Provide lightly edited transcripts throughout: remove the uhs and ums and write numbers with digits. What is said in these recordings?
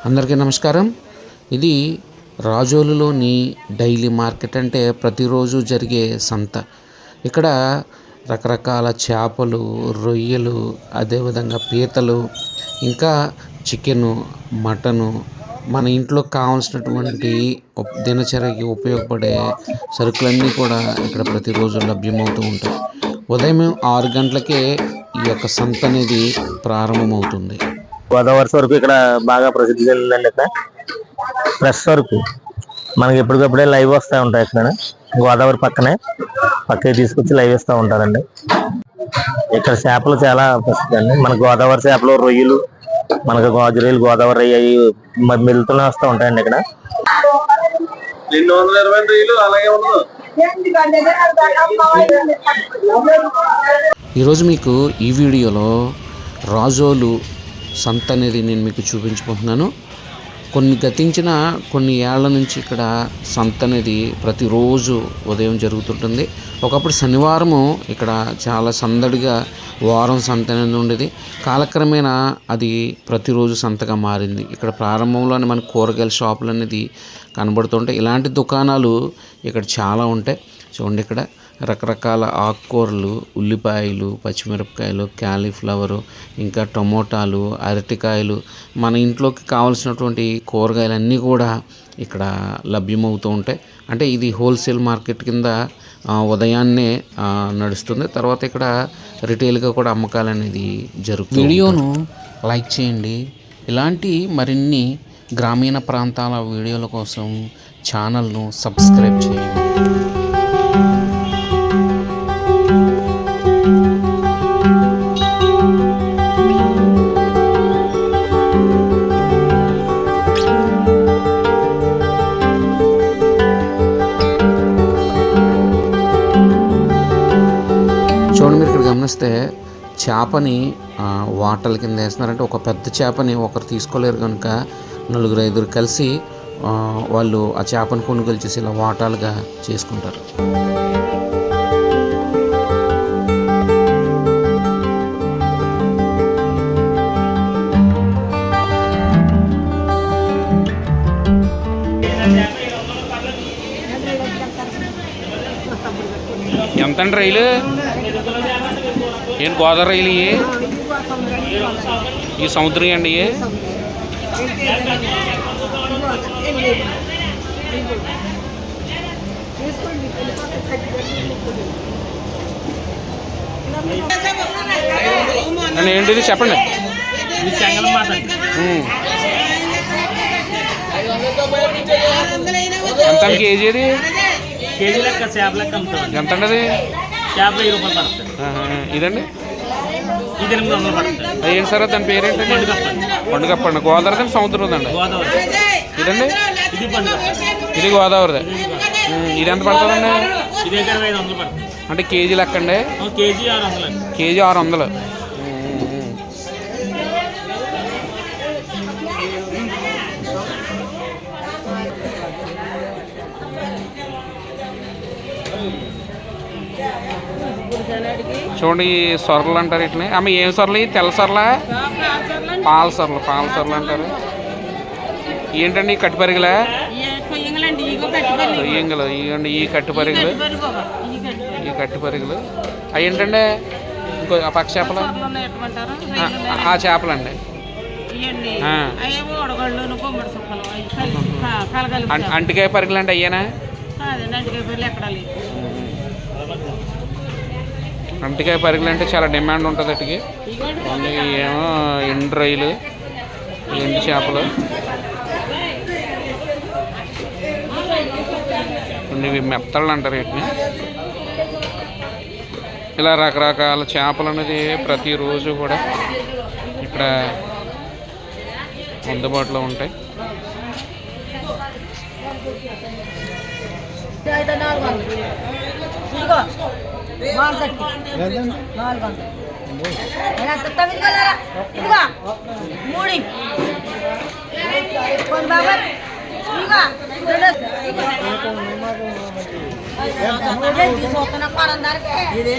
అందరికీ నమస్కారం. ఇది రాజోలులోని డైలీ మార్కెట్, అంటే ప్రతిరోజు జరిగే సంత. ఇక్కడ రకరకాల చేపలు, రొయ్యలు, అదేవిధంగా పీతలు, ఇంకా చికెను, మటను, మన ఇంట్లో కావాల్సినటువంటి దినచర్యకి ఉపయోగపడే సరుకులన్నీ కూడా ఇక్కడ ప్రతిరోజు లభ్యమవుతూ ఉంటాయి. ఉదయం 6 గంటలకే ఈ యొక్క సంత అనేది ప్రారంభమవుతుంది. గోదావరి సరుకు ఇక్కడ బాగా ప్రసిద్ధి చెందిందండి. ఇక్కడ ఫ్రెష్ సరుకు మనకి ఎప్పటికప్పుడే లైవ్ వస్తూ ఉంటాయి. ఇక్కడ గోదావరి పక్కకి తీసుకొచ్చి లైవ్ ఇస్తూ ఉంటారండి. ఇక్కడ చేపలు చాలా ప్రసిద్ధి అండి. మన గోదావరి చేపలు, రొయ్యలు, మనకి గాజురీలు, గోదావరి రొయ్య అవి మెలుతూనే వస్తూ ఉంటాయండి. ఇక్కడ 220 రొయ్యలు అలాగే ఉన్నాయి. ఈరోజు మీకు ఈ వీడియోలో రాజోలు సంత అనేది నేను మీకు చూపించబోతున్నాను. గతించిన కొన్ని ఏళ్ల నుంచి ఇక్కడ సంత అనేది ప్రతిరోజు ఉదయం జరుగుతుంటుంది. ఒకప్పుడు శనివారము ఇక్కడ చాలా సందడిగా వారం సంత అనేది ఉండేది. కాలక్రమేణా అది ప్రతిరోజు సంతగా మారింది. ఇక్కడ ప్రారంభంలోనే మనకు కూరగాయల షాపులు అనేది కనబడుతుంటాయి. ఇలాంటి దుకాణాలు ఇక్కడ చాలా ఉంటాయి. చూడండి, ఇక్కడ రకరకాల ఆకుకూరలు, ఉల్లిపాయలు, పచ్చిమిరపకాయలు, క్యాలీఫ్లవరు, ఇంకా టమోటాలు, అరటికాయలు, మన ఇంట్లోకి కావాల్సినటువంటి కూరగాయలన్నీ కూడా ఇక్కడ లభ్యమవుతూ ఉంటాయి. అంటే ఇది హోల్సేల్ మార్కెట్ కింద ఉదయాన్నే నడుస్తుంది. తర్వాత ఇక్కడ రిటైల్గా కూడా అమ్మకాలు అనేది జరుగుతుంది. వీడియోను లైక్ చేయండి. ఇలాంటి మరిన్ని గ్రామీణ ప్రాంతాల వీడియోల కోసం ఛానల్ను సబ్స్క్రైబ్ చేయండి. చూడండి, మీరు ఇక్కడ గమనిస్తే చేపని వాటల కింద వేస్తున్నారంటే ఒక పెద్ద చేపని ఒకరు తీసుకోలేరు కనుక 4-5 కలిసి వాళ్ళు ఆ చేపను కొనుగోలు చేసి ఇలా వాటాలుగా చేసుకుంటారు. ఎంతండి రైలు? ఏంటి గోదావరి రైలు? ఈ సముద్రం అండి. ఏంటిది చెప్పండి. ఎంత కేజీ? అది కేజీ లెక్క చేప లెక్క అమ్ముతాం. ఎంత అండి అది? చేపలు 10 రూపాయలు పడుతుంది. ఇదండి ఇది 800 పడుతుంది. ఏంటి సార్ దాని పేరేంటండి? పండుగప్పండి. గోదావరి సముద్రం అండి. ఇదండి ఇది గోదావరిదే. ఇది ఎంత పడుతుందండి? ఇది 500 పడుతుంది. అంటే కేజీ లెక్క అండి? కేజీ 600. కేజీ 600. చూడండి, ఈ సొరలు అంటారు వీటిని. అమ్మ ఏం సొరలు? తెల్ల సొరలా? పాల సొరలు అంటారు. ఏంటండి ఈ కట్టుపరిగలా? రొయ్యంగులు. ఇవ్వండి ఈ కట్టుపరిగలు. అవి ఏంటండి? ఇంకో పక్క చేపలు? ఆ చేపలండి. అంటికాయ పరిగలు అండి అయ్యానా? అంటికాయ పరిగలు అంటే చాలా డిమాండ్ ఉంటుంది అటుకి. ఏమో ఎండు రొయ్యలు, ఎండు చేపలు, ఇవి మెత్తళ్ళు అంటారు వీటిని. ఇలా రకరకాల చేపలు అనేది ప్రతిరోజు కూడా ఇక్కడ అందుబాటులో ఉంటాయి.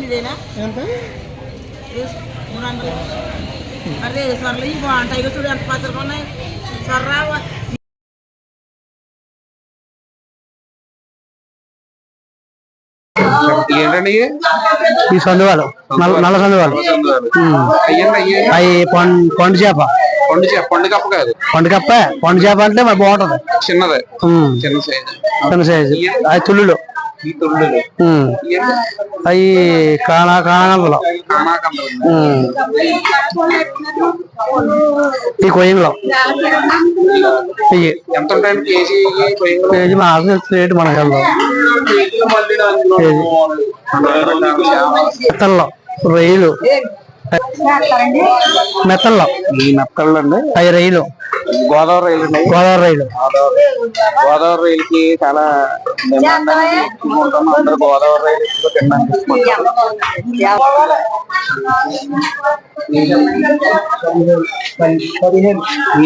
ఇదేనా అరే సర్లే బాగుంటాయి చూడు ఎంత పచ్చగా ఉన్నాయి. ఏంటండి ఈ సందువాలు నల్ల సందువాలు అవి పండు చేప పండు కప్ప కాదు, పండు కప్ప. పండు చేప అంటే మరి బాగుంటది, చిన్నదే, చిన్న సైజు. చిన్న సైజు. అవి తుల్లులు అవి కాణాగందులో ఈ కొయ్యంలో ఎంత ఉంటాయండి కేజీ? కేజీ మాకు రేటు మనకు మెత్తల్లో రొయ్యలు, మెత్తల్లో ఈ మెత్తళ్ళు అండి. అవి రొయ్యలు గోదావరి రైలు, గోదావరి రైలుకి చాలా డిమాండ్ అనేది అందరూ గోదావరి రైలు ఎక్కువ తినడానికి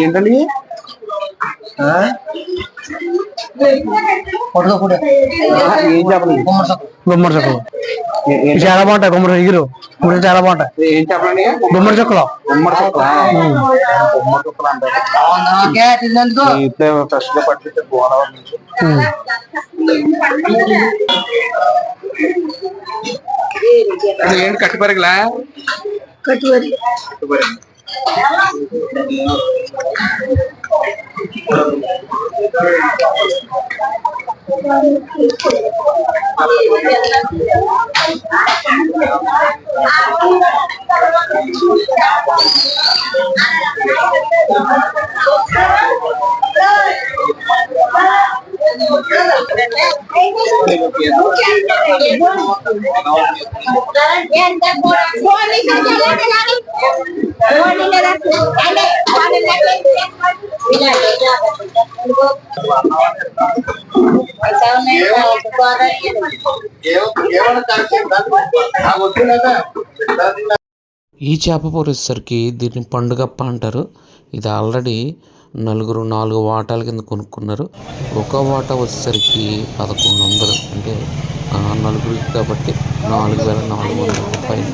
ఏంటండి ఏం చెప్పండి? గుమ్మడి చెక్కలు చాలా బాగుంటాయి. గుమ్మడి ఎగురు గుమ్మడి చాలా బాగుంటాయి. ఏం చెప్పండి? గుమ్మడి చెక్కలు గుమ్మడి చెక్కలు అంటారు. ఇప్పుడే ఫ్రెష్ గా పట్టించే గోదావరి నుంచి. ఏంటి కట్టుపరిగలా? కట్టుపరి ఈ చేప కూర వచ్చేసరికి దీన్ని పండుగప్ప అంటారు. ఇది ఆల్రెడీ నలుగురు 4 వాటాల కింద కొనుక్కున్నారు. ఒక వాటా వచ్చేసరికి 1100, అంటే నలుగురికి కాబట్టి 4400 రూపాయలు.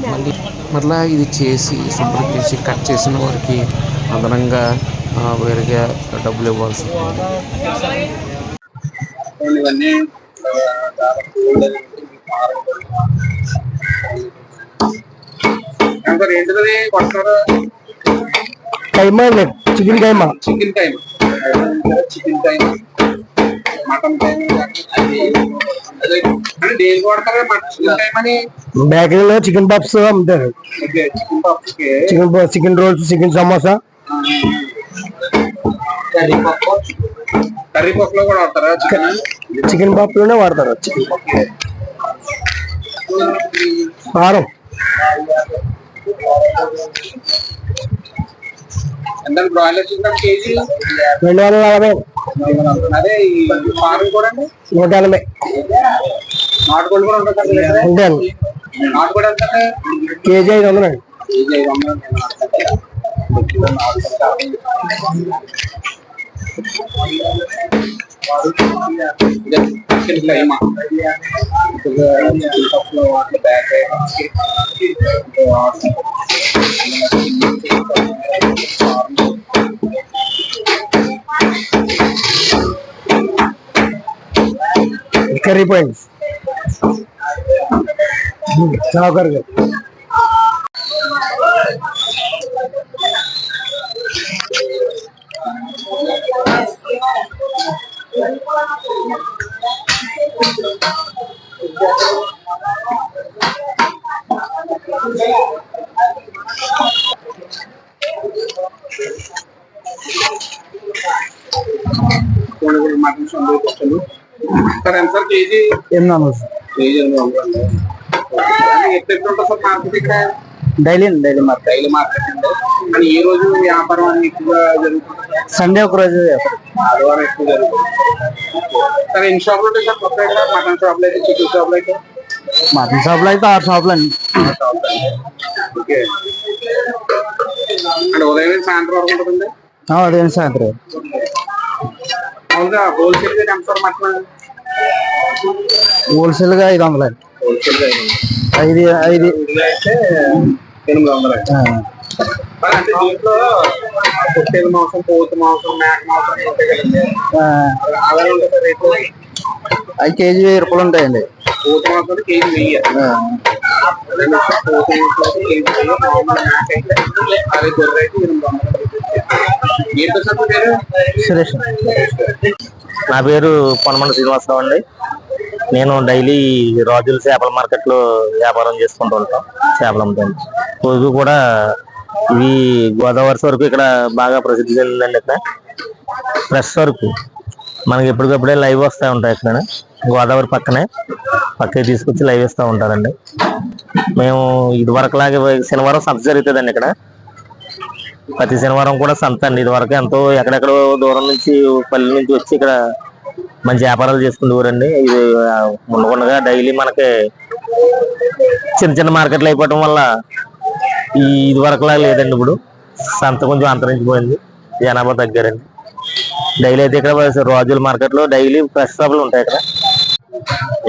మళ్ళీ ఇది చేసి శుభ్రం చేసి కట్ చేసిన వారికి అదనంగా వేరేగా డబ్బులు ఇవ్వాల్సి ఉంటుంది. ఏంటిది కొడతారు? కైమా, చికెన్ కైమా, చికెన్ కైమా, చికెన్ కైమా, మటన్ కైమా. అంటే దేనికి కొడతారు చికెన్ కైమాని? బేకరీలో చికెన్ పప్స్ అమ్ముతారు. Chicken pups, chicken roles, chicken samosa, curry పప్పులో కూడా వాడతారా చికెన్? చికెన్ పప్పులోనే వాడతారు. కారం ఎంత? Broiler chicken KG 240. అదే ఈ ఫారం కూడా 180. నాటుకోళ్ళు కూడా ఉంటుంది ఉంటాను. నాటుకోడి ఎంత? KG 500. KG 500. Chicken keema curry points చాకర్గా మటన్ సందర్భం సార్. ఎంత సార్ కేజీ? 800. కేజీ 800. ఎప్పుడు ఉంటుంది సార్ మార్కెట్ ఇక్కడ? డైలీ డైలీ మార్కెట్ అండి. కానీ ఈ రోజు వ్యాపారం అన్ని ఎక్కువగా జరుగుతుంది. సండే ఒక రోజు, ఆదివారం ఎక్కువ జరుగుతుంది. సార్ ఎన్ని షాపులు ఉంటాయి సార్ కొత్త ఇక్కడ? మటన్ షాపులు అయితే, చికెన్ షాపులు అయితే? మటన్ షాపులు అయితే 6 షాపులు అండి. ఓకే. అంటే ఉదయం సాయంత్రం వరకు ఉంటుందండి? ఉదయం సాయంత్రం. అవునా? హోల్సేల్ గా ఎంత సార్ మటన్? హోల్సేల్ గా 500. హోల్సేల్ గా 5 అయితే 800. అంటే దీంట్లో పొట్టేలు మాంసం, పోతు మాంసం, మేక మాంసం ఉంటాయి కదండి. అలా ఉంటుంది రేటు. అవి కేజీ 1000 రూపాయలు ఉంటాయండి. పోతు మాంసం కేజీ 1000. పోతు మాంసం కేజీ 1000. మామూలు మేక అయితే అదే గొర్రె అయితే 800. ఏంటో సార్ పేరు? సురేష్. నా పేరు పొనమండ శ్రీనివాసరావు అండి. నేను డైలీ రాజుల చేపల మార్కెట్ లో వ్యాపారం చేసుకుంటూ ఉంటాం. చేపలు అమ్ముతాను. రోజు కూడా ఇవి గోదావరి సరుకు ఇక్కడ బాగా ప్రసిద్ధి చెందిందండి. ఇక్కడ ఫ్రెష్ సరుకు మనకి ఎప్పటికప్పుడే లైవ్ వస్తూ ఉంటాయి. ఇక్కడ గోదావరి పక్కకి తీసుకొచ్చి లైవ్ ఇస్తూ ఉంటారండి. మేము ఇదివరకులాగే శనివారం సంత జరుగుతుందండి. ఇక్కడ ప్రతి శనివారం కూడా సంత అండి. ఇదివరకు ఎంతో ఎక్కడెక్కడో దూరం నుంచి పల్లె నుంచి వచ్చి ఇక్కడ మంచి వ్యాపారాలు చేసుకుంటూరండి. ఇది ఉండకుండా డైలీ మనకి చిన్న చిన్న మార్కెట్లు అయిపోవటం వల్ల ఇది వరకులా లేదండి. ఇప్పుడు సంత కొంచెం అంతరించిపోయింది, జనాభా తగ్గారండి. డైలీ అయితే ఇక్కడ రాజుల మార్కెట్ లో డైలీ ఫ్రెష్ చేపలు ఉంటాయి.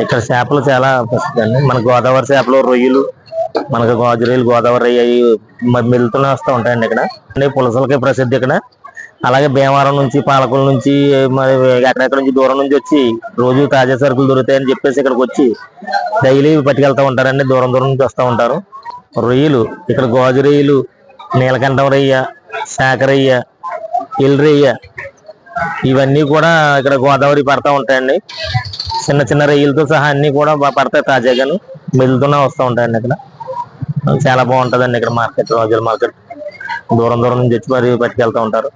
ఇక్కడ చేపలు చాలా ప్రసిద్ధి అండి. మన గోదావరి చేపలు, రొయ్యలు, మనకు రొయ్యలు, గోదావరి అవి మెలుతూనే వస్తూ ఉంటాయండి. ఇక్కడ పులసలకి ప్రసిద్ధి ఇక్కడ. అలాగే భీమవరం నుంచి, పాలకుల నుంచి, మరి ఎక్కడెక్కడ నుంచి దూరం నుంచి వచ్చి రోజు తాజా సరుకులు దొరుకుతాయని చెప్పేసి ఇక్కడికి వచ్చి డైలీ పట్టుకెళ్తూ ఉంటారండి. దూరం దూరం నుంచి వస్తూ ఉంటారు. రొయ్యలు ఇక్కడ గోజు రొయ్యలు, నీలకంఠం రొయ్య, శాఖరయ్య, ఎల్రయ్య, ఇవన్నీ కూడా ఇక్కడ గోదావరి పడతా ఉంటాయండి. చిన్న చిన్న రొయ్యలతో సహా అన్ని కూడా పడతాయి. తాజాగాను మెలుతూనే వస్తూ ఉంటాయండి. ఇక్కడ చాలా బాగుంటుందండి. ఇక్కడ మార్కెట్, రాజుల మార్కెట్ దూరం దూరం నుంచి వచ్చి మరి పట్టుకెళ్తూ ఉంటారు.